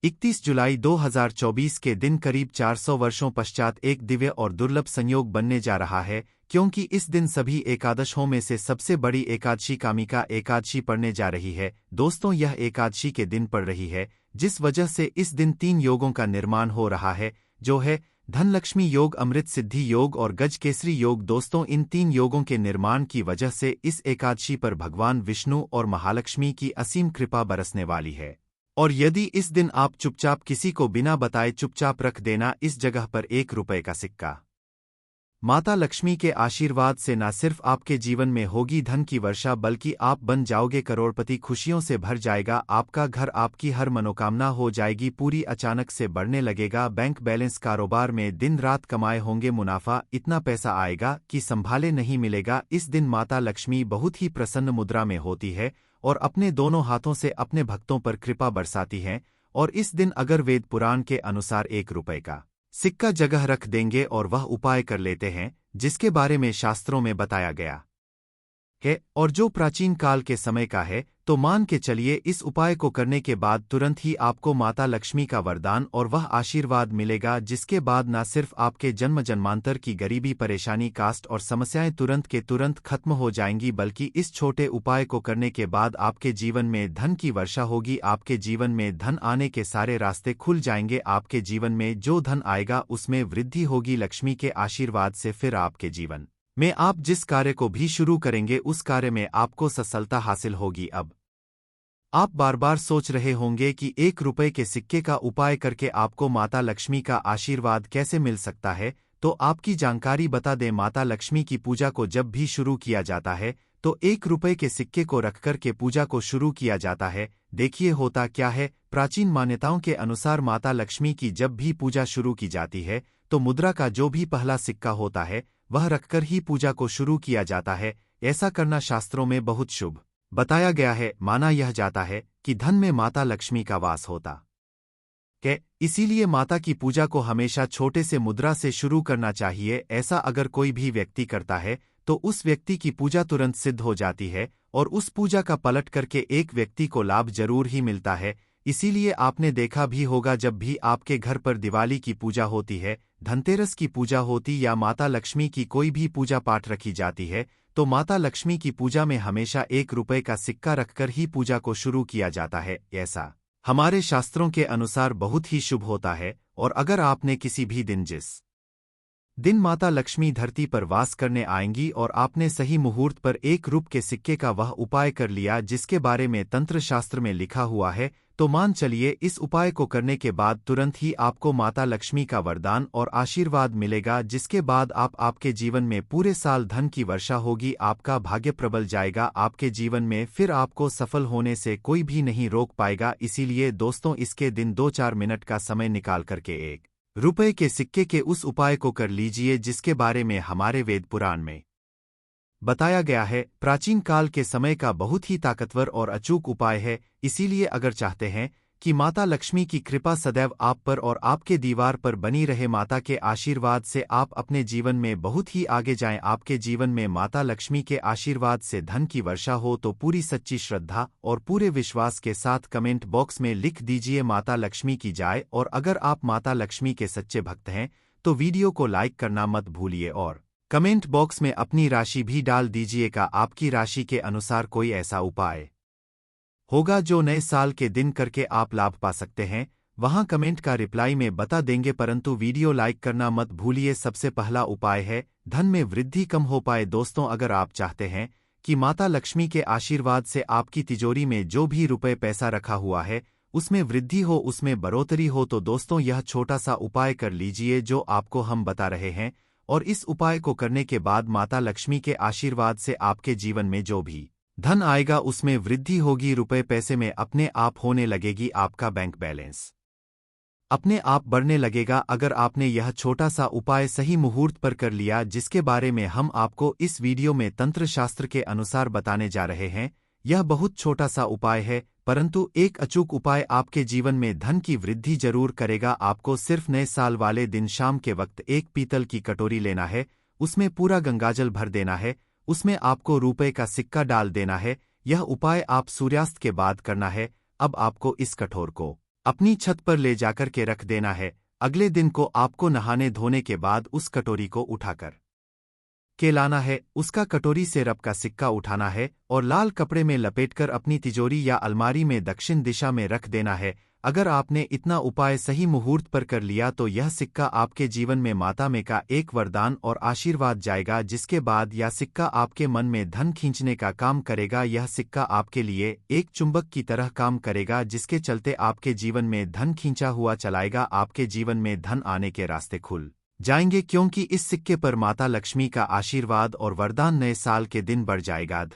31 जुलाई 2024 के दिन करीब 400 वर्षों पश्चात एक दिव्य और दुर्लभ संयोग बनने जा रहा है, क्योंकि इस दिन सभी एकादशों में से सबसे बड़ी एकादशी कामिका एकादशी पड़ने जा रही है। दोस्तों, यह एकादशी के दिन पड़ रही है, जिस वजह से इस दिन 3 योगों का निर्माण हो रहा है, जो है धनलक्ष्मी योग, अमृत सिद्धि योग और गजकेसरी योग। दोस्तों, इन 3 योगों के निर्माण की वजह से इस एकादशी पर भगवान विष्णु और महालक्ष्मी की असीम कृपा बरसने वाली है। और यदि इस दिन आप चुपचाप किसी को बिना बताए चुपचाप रख देना इस जगह पर 1 रुपए का सिक्का, माता लक्ष्मी के आशीर्वाद से न सिर्फ आपके जीवन में होगी धन की वर्षा, बल्कि आप बन जाओगे करोड़पति। खुशियों से भर जाएगा आपका घर, आपकी हर मनोकामना हो जाएगी पूरी, अचानक से बढ़ने लगेगा बैंक बैलेंस, कारोबार में दिन रात कमाए होंगे मुनाफा, इतना पैसा आएगा कि संभाले नहीं मिलेगा। इस दिन माता लक्ष्मी बहुत ही प्रसन्न मुद्रा में होती है और अपने दोनों हाथों से अपने भक्तों पर कृपा बरसाती हैं। और इस दिन अगर वेद पुराण के अनुसार 1 रुपए का सिक्का जगह रख देंगे और वह उपाय कर लेते हैं जिसके बारे में शास्त्रों में बताया गया है और जो प्राचीन काल के समय का है, तो मान के चलिए इस उपाय को करने के बाद तुरंत ही आपको माता लक्ष्मी का वरदान और वह आशीर्वाद मिलेगा, जिसके बाद न सिर्फ आपके जन्म जन्मांतर की गरीबी, परेशानी, कास्ट और समस्याएं तुरंत के तुरंत खत्म हो जाएंगी, बल्कि इस छोटे उपाय को करने के बाद आपके जीवन में धन की वर्षा होगी। आपके जीवन में धन आने के सारे रास्ते खुल जाएंगे। आपके जीवन में जो धन आएगा उसमें वृद्धि होगी लक्ष्मी के आशीर्वाद से। फिर आपके जीवन में आप जिस कार्य को भी शुरू करेंगे उस कार्य में आपको सफलता हासिल होगी। अब आप बार बार सोच रहे होंगे कि 1 रुपए के सिक्के का उपाय करके आपको माता लक्ष्मी का आशीर्वाद कैसे मिल सकता है, तो आपकी जानकारी बता दें। माता लक्ष्मी की पूजा को जब भी शुरू किया जाता है तो 1 रुपए के सिक्के को रखकर के पूजा को शुरू किया जाता है। देखिए होता क्या है, प्राचीन मान्यताओं के अनुसार माता लक्ष्मी की जब भी पूजा शुरू की जाती है तो मुद्रा का जो भी पहला सिक्का होता है वह रखकर ही पूजा को शुरू किया जाता है। ऐसा करना शास्त्रों में बहुत शुभ बताया गया है। माना यह जाता है कि धन में माता लक्ष्मी का वास होता है, इसीलिए माता की पूजा को हमेशा छोटे से मुद्रा से शुरू करना चाहिए। ऐसा अगर कोई भी व्यक्ति करता है तो उस व्यक्ति की पूजा तुरंत सिद्ध हो जाती है और उस पूजा का पलट करके एक व्यक्ति को लाभ जरूर ही मिलता है। इसीलिए आपने देखा भी होगा, जब भी आपके घर पर दिवाली की पूजा होती है, धनतेरस की पूजा होती या माता लक्ष्मी की कोई भी पूजा पाठ रखी जाती है, तो माता लक्ष्मी की पूजा में हमेशा 1 रुपए का सिक्का रखकर ही पूजा को शुरू किया जाता है। ऐसा हमारे शास्त्रों के अनुसार बहुत ही शुभ होता है। और अगर आपने किसी भी दिन, जिस दिन माता लक्ष्मी धरती पर वास करने आएंगी, और आपने सही मुहूर्त पर 1 रुपए के सिक्के का वह उपाय कर लिया जिसके बारे में तंत्र शास्त्र में लिखा हुआ है, तो मान चलिए इस उपाय को करने के बाद तुरंत ही आपको माता लक्ष्मी का वरदान और आशीर्वाद मिलेगा, जिसके बाद आपके जीवन में पूरे साल धन की वर्षा होगी। आपका भाग्य प्रबल जाएगा आपके जीवन में, फिर आपको सफल होने से कोई भी नहीं रोक पाएगा। इसीलिए दोस्तों, इसके दिन 2-4 मिनट का समय निकाल करके 1 रुपए के सिक्के के उस उपाय को कर लीजिए जिसके बारे में हमारे वेद पुराण में बताया गया है। प्राचीन काल के समय का बहुत ही ताकतवर और अचूक उपाय है। इसीलिए अगर चाहते हैं कि माता लक्ष्मी की कृपा सदैव आप पर और आपके दीवार पर बनी रहे, माता के आशीर्वाद से आप अपने जीवन में बहुत ही आगे जाएं, आपके जीवन में माता लक्ष्मी के आशीर्वाद से धन की वर्षा हो, तो पूरी सच्ची श्रद्धा और पूरे विश्वास के साथ कमेंट बॉक्स में लिख दीजिए माता लक्ष्मी की जय। और अगर आप माता लक्ष्मी के सच्चे भक्त हैं तो वीडियो को लाइक करना मत भूलिए और कमेंट बॉक्स में अपनी राशि भी डाल दीजिएगा। आपकी राशि के अनुसार कोई ऐसा उपाय होगा जो नए साल के दिन करके आप लाभ पा सकते हैं, वहां कमेंट का रिप्लाई में बता देंगे, परंतु वीडियो लाइक करना मत भूलिए। सबसे पहला उपाय है धन में वृद्धि कम हो पाए। दोस्तों, अगर आप चाहते हैं कि माता लक्ष्मी के आशीर्वाद से आपकी तिजोरी में जो भी रुपए पैसा रखा हुआ है उसमें वृद्धि हो, उसमें बढ़ोतरी हो, तो दोस्तों यह छोटा सा उपाय कर लीजिए जो आपको हम बता रहे हैं। और इस उपाय को करने के बाद माता लक्ष्मी के आशीर्वाद से आपके जीवन में जो भी धन आएगा उसमें वृद्धि होगी, रुपए पैसे में अपने आप होने लगेगी, आपका बैंक बैलेंस अपने आप बढ़ने लगेगा। अगर आपने यह छोटा सा उपाय सही मुहूर्त पर कर लिया, जिसके बारे में हम आपको इस वीडियो में तंत्र शास्त्र के अनुसार बताने जा रहे हैं, यह बहुत छोटा सा उपाय है, परंतु एक अचूक उपाय आपके जीवन में धन की वृद्धि जरूर करेगा। आपको सिर्फ नए साल वाले दिन शाम के वक्त 1 पीतल की कटोरी लेना है, उसमें पूरा गंगाजल भर देना है, उसमें आपको रुपए का सिक्का डाल देना है। यह उपाय आप सूर्यास्त के बाद करना है। अब आपको इस कटोर को अपनी छत पर ले जाकर के रख देना है। अगले दिन को आपको नहाने धोने के बाद उस कटोरी को उठाकर के लाना है, उसका कटोरी से रब का सिक्का उठाना है और लाल कपड़े में लपेटकर अपनी तिजोरी या अलमारी में दक्षिण दिशा में रख देना है। अगर आपने इतना उपाय सही मुहूर्त पर कर लिया तो यह सिक्का आपके जीवन में माता में का एक वरदान और आशीर्वाद जाएगा, जिसके बाद यह सिक्का आपके मन में धन खींचने का काम करेगा। यह सिक्का आपके लिए एक चुंबक की तरह काम करेगा, जिसके चलते आपके जीवन में धन खींचा हुआ चलाएगा। आपके जीवन में धन आने के रास्ते खुल जाएंगे, क्योंकि इस सिक्के पर माता लक्ष्मी का आशीर्वाद और वरदान नए साल के दिन बढ़ जाएगा।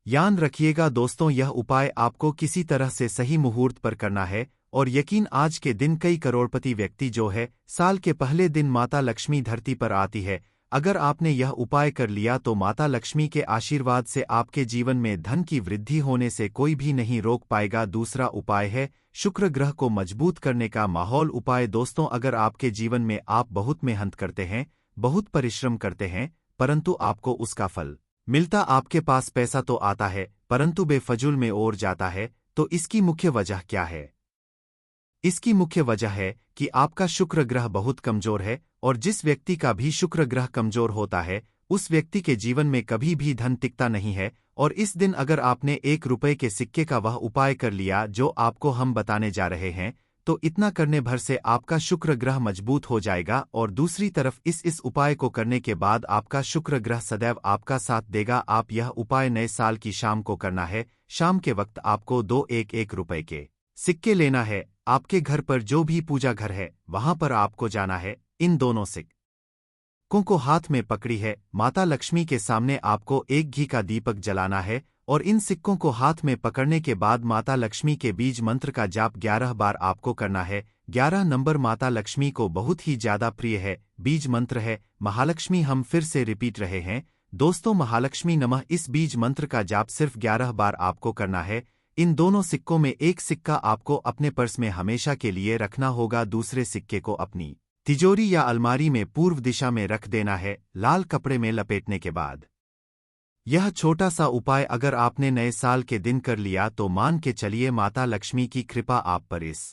याद रखिएगा दोस्तों, यह उपाय आपको किसी तरह से सही मुहूर्त पर करना है और यकीन आज के दिन कई करोड़पति व्यक्ति जो है साल के पहले दिन माता लक्ष्मी धरती पर आती है। अगर आपने यह उपाय कर लिया तो माता लक्ष्मी के आशीर्वाद से आपके जीवन में धन की वृद्धि होने से कोई भी नहीं रोक पाएगा। दूसरा उपाय है शुक्र ग्रह को मजबूत करने का माहौल उपाय। दोस्तों, अगर आपके जीवन में आप बहुत मेहनत करते हैं, बहुत परिश्रम करते हैं, परंतु आपको उसका फल मिलता, आपके पास पैसा तो आता है परंतु बेफजूल में ओर जाता है, तो इसकी मुख्य वजह क्या है? इसकी मुख्य वजह है कि आपका शुक्र ग्रह बहुत कमजोर है और जिस व्यक्ति का भी शुक्र ग्रह कमजोर होता है उस व्यक्ति के जीवन में कभी भी धन टिकता नहीं है। और इस दिन अगर आपने 1 रुपए के सिक्के का वह उपाय कर लिया जो आपको हम बताने जा रहे हैं, तो इतना करने भर से आपका शुक्र ग्रह मजबूत हो जाएगा। और दूसरी तरफ इस उपाय को करने के बाद आपका शुक्र ग्रह सदैव आपका साथ देगा। आप यह उपाय नए साल की शाम को करना है। शाम के वक्त आपको 2 1 रुपए के सिक्के लेना है। आपके घर पर जो भी पूजा घर है वहां पर आपको जाना है। इन दोनों सिक्कों को हाथ में पकड़ी है, माता लक्ष्मी के सामने आपको एक घी का दीपक जलाना है और इन सिक्कों को हाथ में पकड़ने के बाद माता लक्ष्मी के बीज मंत्र का जाप 11 बार आपको करना है। 11 नंबर माता लक्ष्मी को बहुत ही ज्यादा प्रिय है। बीज मंत्र है महालक्ष्मी। हम फिर से रिपीट रहे हैं दोस्तों, महालक्ष्मी नमः। इस बीज मंत्र का जाप सिर्फ 11 बार आपको करना है। इन दोनों सिक्कों में एक सिक्का आपको अपने पर्स में हमेशा के लिए रखना होगा, दूसरे सिक्के को अपनी तिजोरी या अलमारी में पूर्व दिशा में रख देना है, लाल कपड़े में लपेटने के बाद। यह छोटा सा उपाय अगर आपने नए साल के दिन कर लिया तो मान के चलिए माता लक्ष्मी की कृपा आप पर इस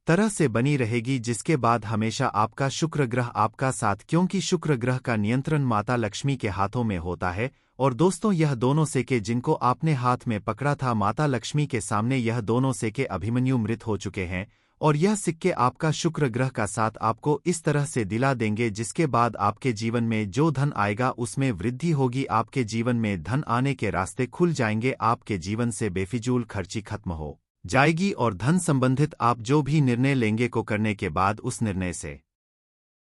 तरह से बनी रहेगी, जिसके बाद हमेशा आपका शुक्र ग्रह आपका साथ, क्योंकि शुक्र ग्रह का नियंत्रण माता लक्ष्मी के हाथों में होता है। और दोस्तों, यह दोनों सिक्के जिनको आपने हाथ में पकड़ा था माता लक्ष्मी के सामने, यह दोनों सिक्के अभिमन्यु मृत हो चुके हैं और यह सिक्के आपका शुक्र ग्रह का साथ आपको इस तरह से दिला देंगे, जिसके बाद आपके जीवन में जो धन आएगा उसमें वृद्धि होगी। आपके जीवन में धन आने के रास्ते खुल जाएंगे। आपके जीवन से बेफिजूल खर्ची खत्म हो जाएगी और धन संबंधित आप जो भी निर्णय लेंगे को करने के बाद उस निर्णय से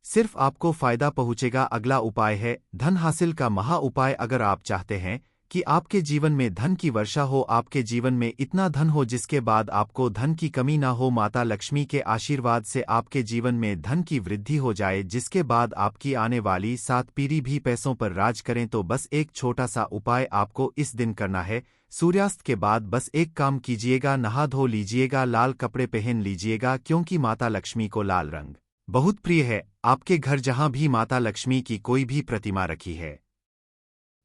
सिर्फ आपको फायदा पहुंचेगा। अगला उपाय है धन हासिल का महा उपाय। अगर आप चाहते हैं कि आपके जीवन में धन की वर्षा हो, आपके जीवन में इतना धन हो जिसके बाद आपको धन की कमी ना हो, माता लक्ष्मी के आशीर्वाद से आपके जीवन में धन की वृद्धि हो जाए, जिसके बाद आपकी आने वाली 7 पीढ़ी भी पैसों पर राज करें, तो बस एक छोटा सा उपाय आपको इस दिन करना है। सूर्यास्त के बाद बस एक काम कीजिएगा, नहा धो लीजिएगा, लाल कपड़े पहन लीजिएगा, क्योंकि माता लक्ष्मी को लाल रंग बहुत प्रिय है। आपके घर जहां भी माता लक्ष्मी की कोई भी प्रतिमा रखी है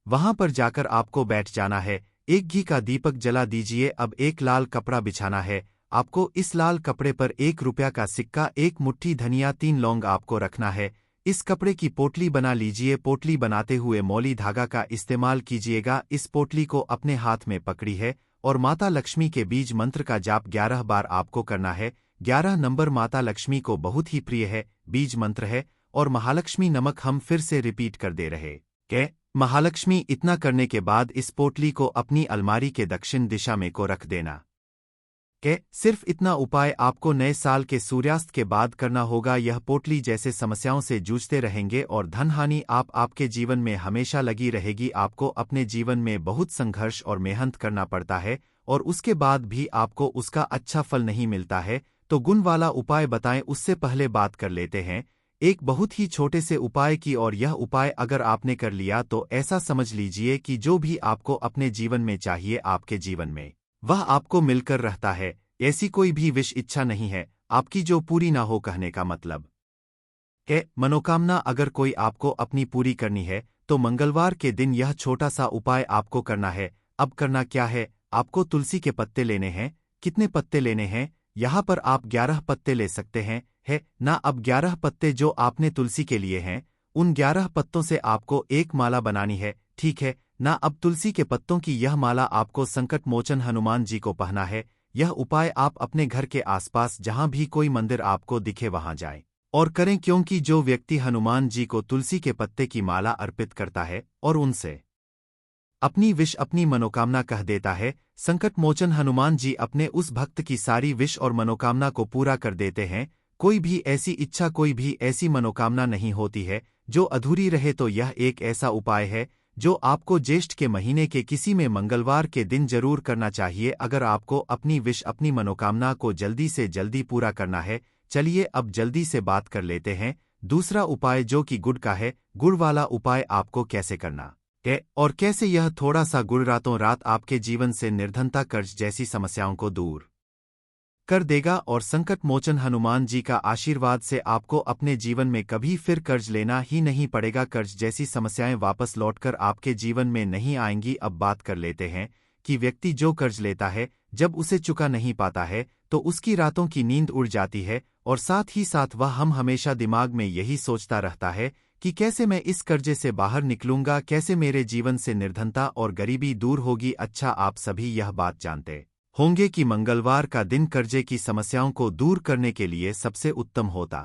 वहां पर जाकर आपको बैठ जाना है। एक घी का दीपक जला दीजिए। अब एक लाल कपड़ा बिछाना है। आपको इस लाल कपड़े पर 1 रुपया का सिक्का, 1 मुट्ठी धनिया, 3 लौंग आपको रखना है। इस कपड़े की पोटली बना लीजिए। पोटली बनाते हुए मौली धागा का इस्तेमाल कीजिएगा। इस पोटली को अपने हाथ में पकड़ी है और माता लक्ष्मी के बीज मंत्र का जाप 11 बार आपको करना है। 11 नंबर माता लक्ष्मी को बहुत ही प्रिय है, बीज मंत्र है और महालक्ष्मी नमक हम फिर से रिपीट कर दे रहे के महालक्ष्मी। इतना करने के बाद इस पोटली को अपनी अलमारी के दक्षिण दिशा में को रख देना के सिर्फ इतना उपाय आपको नए साल के सूर्यास्त के बाद करना होगा। यह पोटली जैसे समस्याओं से जूझते रहेंगे और धन हानि आपके जीवन में हमेशा लगी रहेगी। आपको अपने जीवन में बहुत संघर्ष और मेहनत करना पड़ता है और उसके बाद भी आपको उसका अच्छा फल नहीं मिलता है। तो गुण वाला उपाय बताएं, उससे पहले बात कर लेते हैं एक बहुत ही छोटे से उपाय की। और यह उपाय अगर आपने कर लिया तो ऐसा समझ लीजिए कि जो भी आपको अपने जीवन में चाहिए आपके जीवन में वह आपको मिलकर रहता है। ऐसी कोई भी विश इच्छा नहीं है आपकी जो पूरी ना हो। कहने का मतलब के मनोकामना अगर कोई आपको अपनी पूरी करनी है तो मंगलवार के दिन यह छोटा सा उपाय आपको करना है। अब करना क्या है, आपको तुलसी के पत्ते लेने हैं। कितने पत्ते लेने हैं? यहाँ पर आप 11 पत्ते ले सकते हैं, है ना। अब 11 पत्ते जो आपने तुलसी के लिए हैं, उन 11 पत्तों से आपको एक माला बनानी है, ठीक है ना। अब तुलसी के पत्तों की यह माला आपको संकट मोचन हनुमान जी को पहना है। यह उपाय आप अपने घर के आसपास जहां भी कोई मंदिर आपको दिखे वहां जाएं और करें, क्योंकि जो व्यक्ति हनुमान जी को तुलसी के पत्ते की माला अर्पित करता है और उनसे अपनी विश अपनी मनोकामना कह देता है, संकट मोचन हनुमान जी अपने उस भक्त की सारी विश और मनोकामना को पूरा कर देते हैं। कोई भी ऐसी इच्छा, कोई भी ऐसी मनोकामना नहीं होती है जो अधूरी रहे। तो यह एक ऐसा उपाय है जो आपको ज्येष्ठ के महीने के किसी में मंगलवार के दिन जरूर करना चाहिए, अगर आपको अपनी विश अपनी मनोकामना को जल्दी से जल्दी पूरा करना है। चलिए अब जल्दी से बात कर लेते हैं दूसरा उपाय, जो कि गुड़ का है। गुड़ वाला उपाय आपको कैसे करना है और कैसे यह थोड़ा सा गुड़ रातों रात आपके जीवन से निर्धनता, कर्ज जैसी समस्याओं को दूर कर देगा और संकट मोचन हनुमान जी का आशीर्वाद से आपको अपने जीवन में कभी फिर कर्ज लेना ही नहीं पड़ेगा। कर्ज जैसी समस्याएं वापस लौटकर आपके जीवन में नहीं आएंगी। अब बात कर लेते हैं कि व्यक्ति जो कर्ज लेता है, जब उसे चुका नहीं पाता है तो उसकी रातों की नींद उड़ जाती है और साथ ही साथ वह हम हमेशा दिमाग में यही सोचता रहता है कि कैसे मैं इस कर्जे से बाहर निकलूंगा, कैसे मेरे जीवन से निर्धनता और गरीबी दूर होगी। अच्छा, आप सभी यह बात जानते होंगे कि मंगलवार का दिन कर्जे की समस्याओं को दूर करने के लिए सबसे उत्तम होता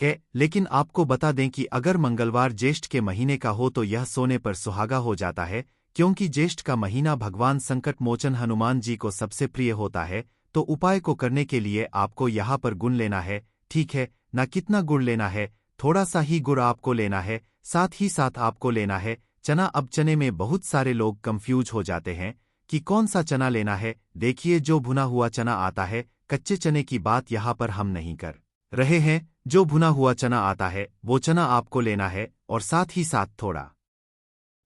है। लेकिन आपको बता दें कि अगर मंगलवार ज्येष्ठ के महीने का हो तो यह सोने पर सुहागा हो जाता है, क्योंकि ज्येष्ठ का महीना भगवान संकट मोचन हनुमान जी को सबसे प्रिय होता है। तो उपाय को करने के लिए आपको यहाँ पर गुड़ लेना है, ठीक है ना। कितना गुड़ लेना है? थोड़ा सा ही गुड़ आपको लेना है। साथ ही साथ आपको लेना है चना। अब चने में बहुत सारे लोग कंफ्यूज हो जाते हैं कि कौन सा चना लेना है। देखिए, जो भुना हुआ चना आता है, कच्चे चने की बात यहाँ पर हम नहीं कर रहे हैं। जो भुना हुआ चना आता है वो चना आपको लेना है और साथ ही साथ थोड़ा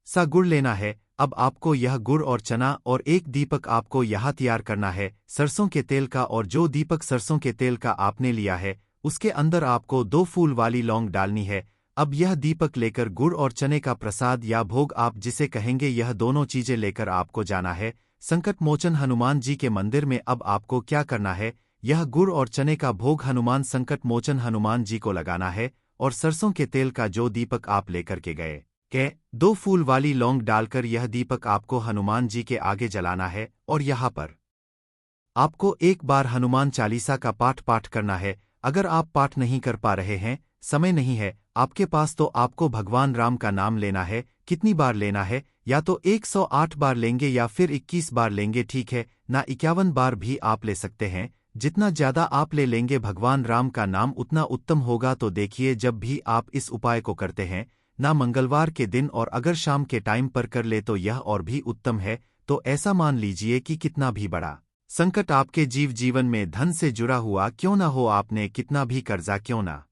सा गुड़ लेना है। अब आपको यह गुड़ और चना और एक दीपक आपको यहाँ तैयार करना है सरसों के तेल का। और जो दीपक सरसों के तेल का आपने लिया है उसके अंदर आपको 2 फूल वाली लौंग डालनी है। अब यह दीपक लेकर गुड़ और चने का प्रसाद या भोग आप जिसे कहेंगे, यह दोनों चीजें लेकर आपको जाना है संकट मोचन हनुमान जी के मंदिर में। अब आपको क्या करना है, यह गुड़ और चने का भोग हनुमान संकट मोचन हनुमान जी को लगाना है और सरसों के तेल का जो दीपक आप लेकर के गए 2 फूल वाली लौंग डालकर यह दीपक आपको हनुमान जी के आगे जलाना है। और यहाँ पर आपको एक बार हनुमान चालीसा का पाठ करना है। अगर आप पाठ नहीं कर पा रहे हैं, समय नहीं है आपके पास, तो आपको भगवान राम का नाम लेना है। कितनी बार लेना है? या तो 108 बार लेंगे या फिर 21 बार लेंगे, ठीक है ना। 51 बार भी आप ले सकते हैं। जितना ज्यादा आप ले लेंगे भगवान राम का नाम उतना उत्तम होगा। तो देखिए, जब भी आप इस उपाय को करते हैं ना मंगलवार के दिन, और अगर शाम के टाइम पर कर ले तो यह और भी उत्तम है। तो ऐसा मान लीजिए कि कितना भी बड़ा संकट आपके जीवन में धन से जुड़ा हुआ क्यों ना हो, आपने कितना भी कर्जा क्यों ना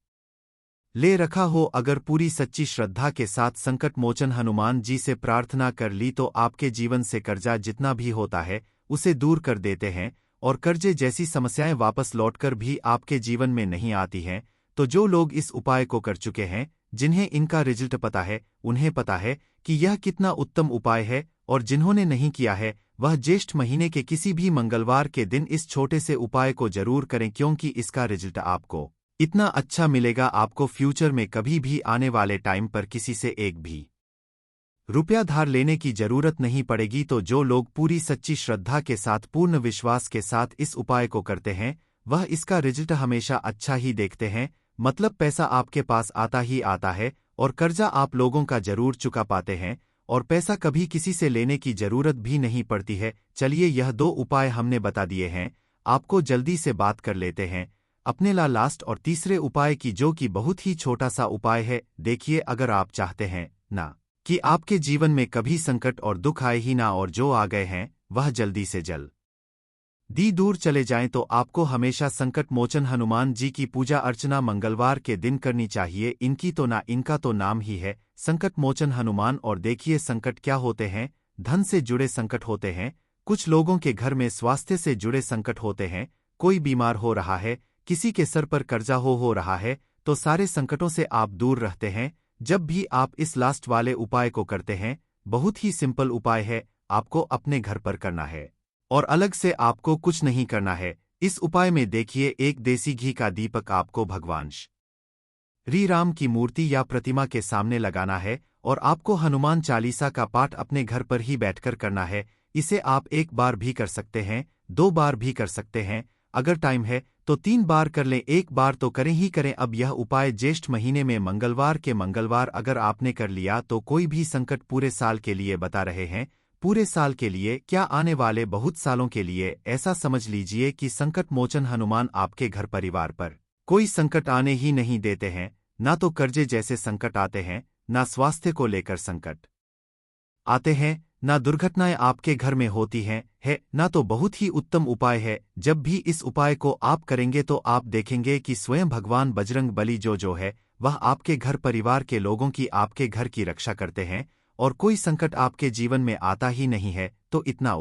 ले रखा हो, अगर पूरी सच्ची श्रद्धा के साथ संकट मोचन हनुमान जी से प्रार्थना कर ली तो आपके जीवन से कर्जा जितना भी होता है उसे दूर कर देते हैं और कर्जे जैसी समस्याएं वापस लौटकर भी आपके जीवन में नहीं आती हैं। तो जो लोग इस उपाय को कर चुके हैं, जिन्हें इनका रिजल्ट पता है, उन्हें पता है कि यह कितना उत्तम उपाय है। और जिन्होंने नहीं किया है वह ज्येष्ठ महीने के किसी भी मंगलवार के दिन इस छोटे से उपाय को जरूर करें, क्योंकि इसका रिजल्ट आपको इतना अच्छा मिलेगा, आपको फ्यूचर में कभी भी आने वाले टाइम पर किसी से एक भी रुपया धार लेने की जरूरत नहीं पड़ेगी। तो जो लोग पूरी सच्ची श्रद्धा के साथ, पूर्ण विश्वास के साथ इस उपाय को करते हैं, वह इसका रिजल्ट हमेशा अच्छा ही देखते हैं। मतलब पैसा आपके पास आता ही आता है और कर्जा आप लोगों का जरूर चुका पाते हैं और पैसा कभी किसी से लेने की जरूरत भी नहीं पड़ती है। चलिए, यह 2 उपाय हमने बता दिए हैं, आपको जल्दी से बात कर लेते हैं अपने लास्ट और तीसरे उपाय की, जो कि बहुत ही छोटा सा उपाय है। देखिए, अगर आप चाहते हैं ना कि आपके जीवन में कभी संकट और दुख आए ही ना, और जो आ गए हैं वह जल्दी से जल्दी दूर चले जाएं, तो आपको हमेशा संकट मोचन हनुमान जी की पूजा अर्चना मंगलवार के दिन करनी चाहिए। इनकी तो ना, इनका तो नाम ही है संकट मोचन हनुमान। और देखिए, संकट क्या होते हैं, धन से जुड़े संकट होते हैं, कुछ लोगों के घर में स्वास्थ्य से जुड़े संकट होते हैं, कोई बीमार हो रहा है, किसी के सर पर कर्जा हो रहा है, तो सारे संकटों से आप दूर रहते हैं जब भी आप इस लास्ट वाले उपाय को करते हैं। बहुत ही सिंपल उपाय है, आपको अपने घर पर करना है और अलग से आपको कुछ नहीं करना है। इस उपाय में देखिए, एक देसी घी का दीपक आपको भगवान श्री राम की मूर्ति या प्रतिमा के सामने लगाना है और आपको हनुमान चालीसा का पाठ अपने घर पर ही बैठकर करना है। इसे आप 1 बार भी कर सकते हैं, 2 बार भी कर सकते हैं, अगर टाइम है तो 3 बार कर लें, 1 बार तो करें ही करें। अब यह उपाय ज्येष्ठ महीने में मंगलवार के मंगलवार अगर आपने कर लिया तो कोई भी संकट पूरे साल के लिए बता रहे हैं, पूरे साल के लिए क्या, आने वाले बहुत सालों के लिए। ऐसा समझ लीजिए कि संकट मोचन हनुमान आपके घर परिवार पर कोई संकट आने ही नहीं देते हैं। ना तो कर्जे जैसे संकट आते हैं, ना स्वास्थ्य को लेकर संकट आते हैं, ना दुर्घटनाएं आपके घर में होती हैं, ना तो बहुत ही उत्तम उपाय है। जब भी इस उपाय को आप करेंगे तो आप देखेंगे कि स्वयं भगवान बजरंग बली जो है वह आपके घर परिवार के लोगों की, आपके घर की रक्षा करते हैं और कोई संकट आपके जीवन में आता ही नहीं है। तो इतना